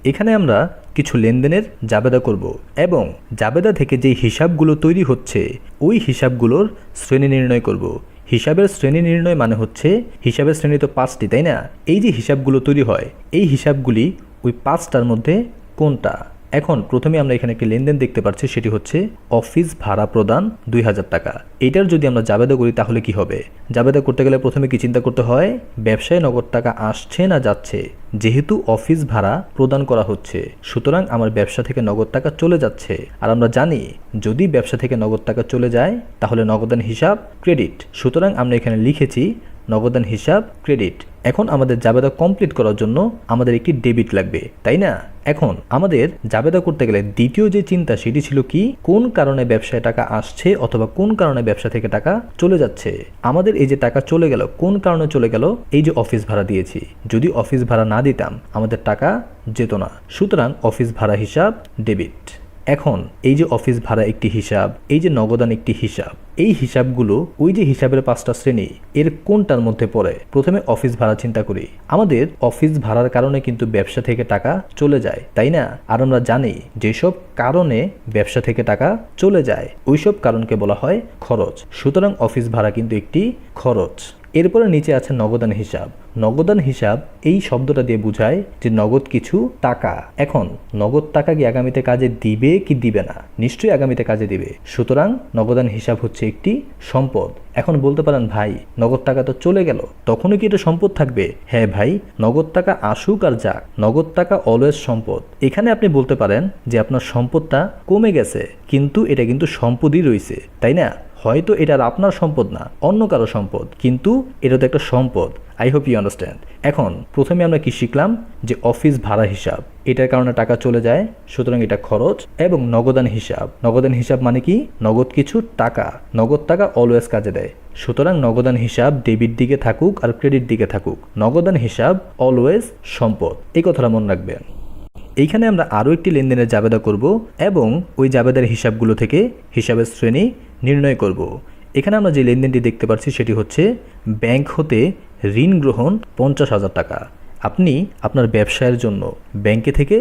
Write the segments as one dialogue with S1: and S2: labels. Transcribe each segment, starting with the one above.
S1: এখানে আমরা কিছু লেনদেনের জাবেদা করব এবং জাবেদা থেকে যেই হিসাবগুলো তৈরি হচ্ছে ওই হিসাবগুলোর শ্রেণী নির্ণয় করব। হিসাবের শ্রেণী নির্ণয় মানে হচ্ছে হিসাবের শ্রেণী তো 5টি, তাই না? এই যে হিসাবগুলো তৈরি হয় এই হিসাবগুলি ওই 5টার মধ্যে কোনটা। এখন প্রথমে আমরা এখানে একটি লেনদেন দেখতে পাচ্ছি, সেটি হচ্ছে অফিস ভাড়া প্রদান 2000 টাকা। এইটার যদি আমরা জাবেদা করি তাহলে কি হবে? জাবেদা করতে গেলে প্রথমে কি চিন্তা করতে হয়? ব্যবসায় নগদ টাকা আসছে না যাচ্ছে। যেহেতু অফিস ভাড়া প্রদান করা হচ্ছে সুতরাং আমার ব্যবসা থেকে নগদ টাকা চলে যাচ্ছে। আর আমরা জানি যদি ব্যবসা থেকে নগদ টাকা চলে যায় তাহলে নগদান হিসাব ক্রেডিট। সুতরাং আমরা এখানে লিখেছি নগদান হিসাব ক্রেডিট। এখন আমাদের জাবেদা কমপ্লিট করার জন্য আমাদের একটি ডেবিট লাগবে, তাই না? এখন আমাদের জাবেদা করতে গেলে দ্বিতীয় যে চিন্তা সেটি ছিল কি, কোন কারণে ব্যবসায় টাকা আসছে অথবা কোন কারণে ব্যবসা থেকে টাকা চলে যাচ্ছে। আমাদের এই যে টাকা চলে গেল কোন কারণে চলে গেল? এই যে অফিস ভাড়া দিয়েছি, যদি অফিস ভাড়া না দিতাম আমাদের টাকা যেত না। সুতরাং অফিস ভাড়া হিসাব ডেবিট। এখন এই যে অফিস ভাড়া একটি হিসাব, এই যে নগদান একটি হিসাব, এই হিসাবগুলো ওই যে হিসাবের 5টা শ্রেণী এর কোনটার মধ্যে পড়ে? প্রথমে অফিস ভাড়া চিন্তা করি। আমাদের অফিস ভাড়ার কারণে কিন্তু ব্যবসা থেকে টাকা চলে যায়, তাই না? আর আমরা জানি যেসব কারণে ব্যবসা থেকে টাকা চলে যায় ওইসব কারণকে বলা হয় খরচ। সুতরাং অফিস ভাড়া কিন্তু একটি খরচ। এরপরে নিচে আছে নগদান হিসাব। নগদান হিসাব এই শব্দটা দিয়ে বোঝায় যে নগদ কিছু টাকা। এখন নগদ টাকা কি আগামীতে কাজে দিবে কি দিবে না? নিশ্চয়ই আগামীতে কাজে দিবে। সুতরাং নগদান হিসাব হচ্ছে একটি সম্পদ। এখন বলতে পারেন ভাই নগদ টাকা তো চলে গেল, তখনও কি এটা সম্পদ থাকবে? হ্যাঁ ভাই, নগদ টাকা আসুক আর যাক, নগদ টাকা অলওয়েজ সম্পদ। এখানে আপনি বলতে পারেন যে আপনার সম্পদটা কমে গেছে কিন্তু এটা কিন্তু সম্পদই রয়েছে, তাই না? হয়তো এটা আর আপনার সম্পদ না, অন্য কারো সম্পদ, কিন্তু এটা তো একটা সম্পদ। I hope you understand. এখন প্রথমে আমরা কি শিখলাম? যে অফিস ভাড়া হিসাব, এটার কারণে টাকা চলে যায় সুতরাং এটা খরচ। এবং নগদান হিসাব, নগদান হিসাব মানে কি? নগদ কিছু টাকা। নগদ টাকা অলওয়েজ কাজে দেয়। সুতরাং নগদান হিসাব ডেবিট দিকে থাকুক আর ক্রেডিট দিকে থাকুক, নগদান হিসাব অলওয়েজ সম্পদ। এই কথাটা মনে রাখবেন। এইখানে আমরা আরও একটি লেনদেনের জাবেদা করব এবং ওই জাবেদার হিসাবগুলো থেকে হিসাবের শ্রেণী নির্ণয় করব। এখানে আমরা যে লেনদেনটি দেখতে পাচ্ছি সেটি হচ্ছে ব্যাংক হতে ঋণ গ্রহণ 50,000 টাকা। আপনি আপনার ব্যবসায়ের জন্য ব্যাংকে থেকে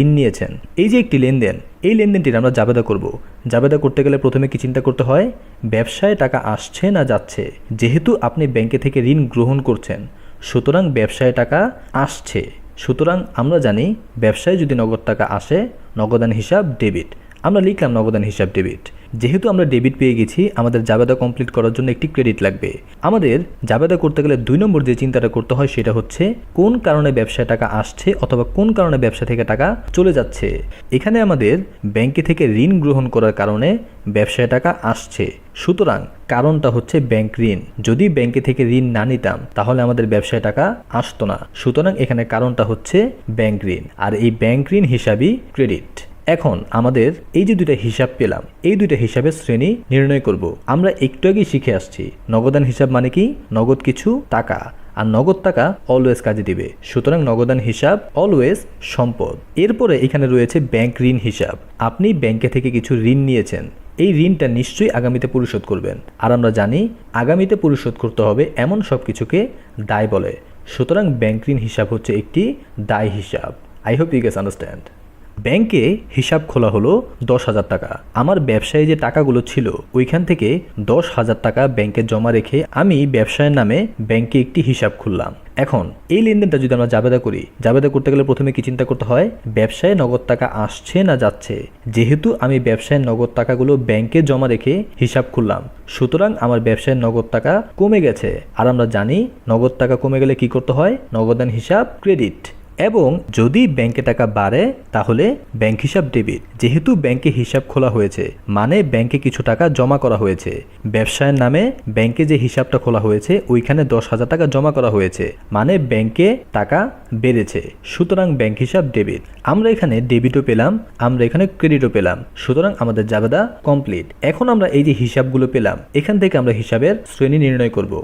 S1: ঋণ নিয়েছেন। এই যে একটি লেনদেন, এই লেনদেনটির আমরা জাবেদা করব। জাবেদা করতে গেলে প্রথমে কি চিন্তা করতে হয়? ব্যবসায় টাকা আসছে না যাচ্ছে। যেহেতু আপনি ব্যাংকে থেকে ঋণ গ্রহণ করছেন সুতরাং ব্যবসায় টাকা আসছে। সুতরাং আমরা জানি ব্যবসায় যদি নগদ টাকা আসে নগদান হিসাব ডেবিট। আমরা লিখলাম নগদান হিসাব ডেবিট। যেহেতু আমরা ডেবিট পেয়ে গেছি আমাদের জাবেদা কমপ্লিট করার জন্য একটি ক্রেডিট লাগবে। আমাদের জাবেদা করতে গেলে 2 নম্বর যে চিন্তাটা করতে হয় সেটা হচ্ছে কোন কারণে ব্যবসায় টাকা আসছে অথবা কোন কারণে ব্যবসা থেকে টাকা চলে যাচ্ছে। এখানে আমাদের ব্যাংকে থেকে ঋণ গ্রহণ করার কারণে ব্যবসায় টাকা আসছে, সুতরাং কারণটা হচ্ছে ব্যাংক ঋণ। যদি ব্যাংকে থেকে ঋণ না নিতাম তাহলে আমাদের ব্যবসায় টাকা আসতো না। সুতরাং এখানে কারণটা হচ্ছে ব্যাংক ঋণ, আর এই ব্যাংক ঋণ হিসাবই ক্রেডিট। এখন আমাদের এই যে দুইটা হিসাব পেলাম এই দুইটা হিসাবের শ্রেণী নির্ণয় করব। আমরা একটু আগেই শিখে আসছি নগদান হিসাব মানে কি? নগদ কিছু টাকা, আর নগদ টাকা অলওয়েজ কাজে দিবে। সুতরাং নগদান হিসাব অলওয়েজ সম্পদ। এরপরে এখানে রয়েছে ব্যাংক ঋণ হিসাব। আপনি ব্যাংকে থেকে কিছু ঋণ নিয়েছেন, এই ঋণটা নিশ্চয়ই আগামীতে পরিশোধ করবেন। আর আমরা জানি আগামীতে পরিশোধ করতে হবে এমন সব কিছুকে দায় বলে। সুতরাং ব্যাংক ঋণ হিসাব হচ্ছে একটি দায় হিসাব। I hope you guys understand. ব্যাংকে হিসাব খোলা হলো 10,000 টাকা। আমার ব্যবসায় যে টাকাগুলো ছিল ওইখান থেকে 10,000 টাকা ব্যাংকে জমা রেখে আমি ব্যবসায়ের নামে ব্যাংকে একটি হিসাব খুললাম। এখন এই লেনদেনটা যদি আমরা জাবেদা করি, জাবেদা করতে গেলে প্রথমে কি চিন্তা করতে হয়? ব্যবসায় নগদ টাকা আসছে না যাচ্ছে। যেহেতু আমি ব্যবসায় নগদ টাকাগুলো ব্যাংকে জমা রেখে হিসাব খুললাম সুতরাং আমার ব্যবসায়ের নগদ টাকা কমে গেছে। আর আমরা জানি নগদ টাকা কমে গেলে কি করতে হয়? নগদান হিসাব ক্রেডিট। এবং যদি ব্যাংকে টাকা বাড়ে তাহলে ব্যাংক হিসাব ডেবিট। যেহেতু ব্যাংকে হিসাব খোলা হয়েছে মানে ব্যাংকে কিছু টাকা জমা করা হয়েছে। ব্যবসায়ের নামে ব্যাংকে যে হিসাবটা খোলা হয়েছে ওইখানে 10,000 টাকা জমা করা হয়েছে মানে ব্যাংকে টাকা বেড়েছে। সুতরাং ব্যাংক হিসাব ডেবিট। আমরা এখানে ডেবিটও পেলাম, আমরা এখানে ক্রেডিটও পেলাম। সুতরাং আমাদের জাবেদা কমপ্লিট। এখন আমরা এই যে হিসাবগুলো পেলাম এখান থেকে আমরা হিসাবের শ্রেণী নির্ণয় করব।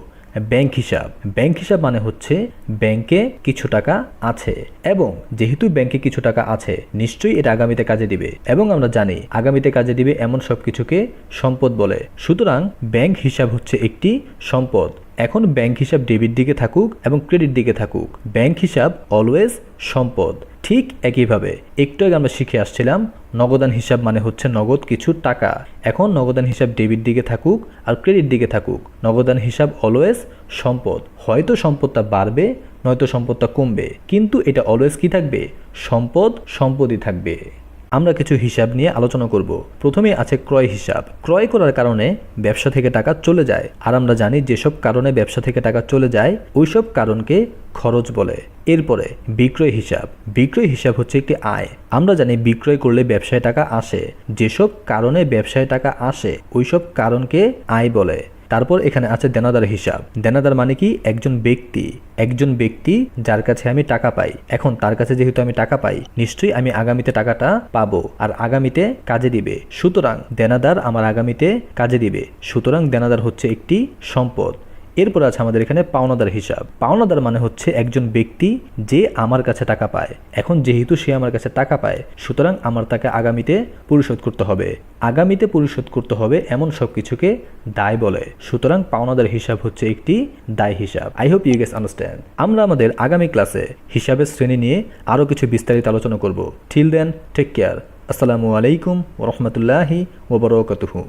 S1: ব্যাংক হিসাব, ব্যাংক হিসাব মানে হচ্ছে ব্যাংকে কিছু টাকা আছে এবং যেহেতু ব্যাংকে কিছু টাকা আছে নিশ্চয়ই এটা আগামীতে কাজে দিবে এবং আমরা জানি আগামীতে কাজে দিবে এমন সব কিছুকে সম্পদ বলে। সুতরাং ব্যাংক হিসাব হচ্ছে একটি সম্পদ। এখন ব্যাংক হিসাব ডেবিট দিকে থাকুক এবং ক্রেডিট দিকে থাকুক, ব্যাংক হিসাব অলওয়েজ সম্পদ। ঠিক একইভাবে একটু আগে আমরা শিখে আসছিলাম নগদান হিসাব মানে হচ্ছে নগদ কিছু টাকা। এখন নগদান হিসাব ডেবিট দিকে থাকুক আর ক্রেডিট দিকে থাকুক, নগদান হিসাব অলওয়েজ সম্পদ। হয়তো সম্পদটা বাড়বে, নয়তো সম্পদটা কমবে, কিন্তু এটা অলওয়েজ কি থাকবে? সম্পদই থাকবে। আমরা কিছু হিসাব নিয়ে আলোচনা করব। প্রথমে আছে ক্রয় হিসাব। ক্রয় করার কারণে ব্যবসা থেকে টাকা চলে যায়, আর আমরা জানি যেসব কারণে ব্যবসা থেকে টাকা চলে যায় ওইসব কারণকে খরচ বলে। এরপরে বিক্রয় হিসাব। বিক্রয় হিসাব হচ্ছে একটি আয়। আমরা জানি বিক্রয় করলে ব্যবসায় টাকা আসে, যেসব কারণে ব্যবসায় টাকা আসে ওইসব কারণকে আয় বলে। তারপর এখানে আছে দেনাদার হিসাব। দেনাদার মানে কি? একজন ব্যক্তি যার কাছে আমি টাকা পাই। এখন তার কাছে যেহেতু আমি টাকা পাই, নিশ্চয়ই আমি আগামীতে টাকাটা পাবো, আর আগামীতে কাজে দিবে। সুতরাং দেনাদার আমার আগামীতে কাজে দিবে, সুতরাং দেনাদার হচ্ছে একটি সম্পদ। এরপর আছে আমাদের এখানে পাওনাদার হিসাব। পাওনাদার মানে হচ্ছে একজন ব্যক্তি যে আমার কাছে টাকা পায়। এখন যেহেতু সে আমার কাছে টাকা পায়, সুতরাং আমার তাকে আগামীতে পরিশোধ করতে হবে। আগামীতে পরিশোধ করতে হবে এমন সব কিছুকে দায় বলে। সুতরাং পাওনাদার হিসাব হচ্ছে একটি দায় হিসাব। I hope you guys understand. আমরা আমাদের আগামী ক্লাসে হিসাবের শ্রেণী নিয়ে আরও কিছু বিস্তারিত আলোচনা করব। Till then, take care. আসসালামু আলাইকুম ওয়া রাহমাতুল্লাহি ওয়া বারাকাতুহু।